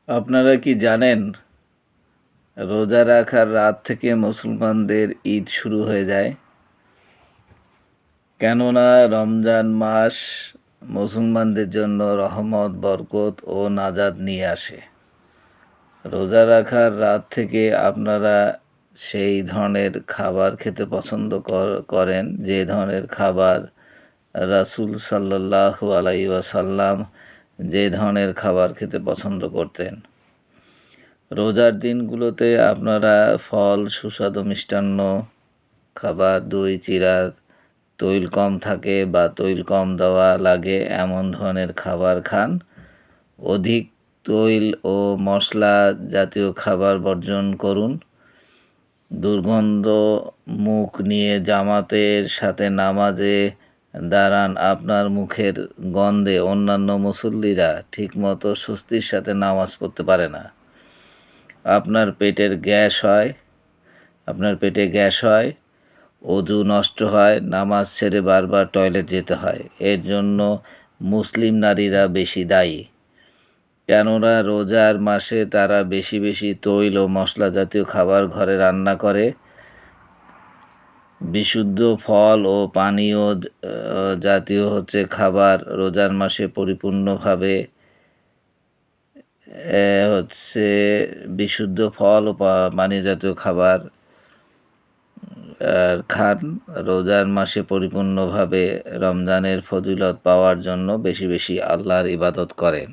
আপনারা কি জানেন রোজা রাখার রাত থেকে মুসলমানদের ঈদ শুরু হয়ে যায়? কেননা রমজান মাস মুসলমানদের জন্য রহমত, বরকত ও নাজাত নিয়ে আসে। রোজা রাখার রাত থেকে আপনারা সেই ধরনের খাবার খেতে পছন্দ করেন যে ধরনের খাবার রাসূল সাল্লাল্লাহু আলাইহি ওয়াসাল্লাম যে ধরনের খাবার খেতে পছন্দ করতেন। রোজার দিনগুলোতে আপনারা ফল, সুস্বাদু মিষ্টান্ন, খাবার, দই, চিড়া, তৈল কম থাকে বা তৈল কম দেওয়া লাগে এমন ধরনের খাবার খান। অধিক তৈল ও মশলা জাতীয় খাবার বর্জন করুন। দুর্গন্ধ মুখ নিয়ে জামাতের সাথে নামাজে দাঁড়ান। আপনার মুখের গন্ধে অন্যান্য মুসল্লিরা ঠিকমতো স্বস্তির সাথে নামাজ পড়তে পারে না। আপনার পেটে গ্যাস হয়, অজু নষ্ট হয়, নামাজ ছেড়ে বারবার টয়লেট যেতে হয়। এর জন্য মুসলিম নারীরা বেশি দায়ী। কেননা রোজার মাসে তারা বেশি বেশি তৈল ও মশলা জাতীয় খাবার ঘরে রান্না করে। বিশুদ্ধ ফল ও পানীয় জাতীয় খাবার রোজার মাসে পরিপূর্ণভাবে বিশুদ্ধ ফল ও পানীয় জাতীয় খাবার খান। রোজার মাসে পরিপূর্ণভাবে রমজানের ফজিলত পাওয়ার জন্য বেশি বেশি আল্লাহর ইবাদত করেন।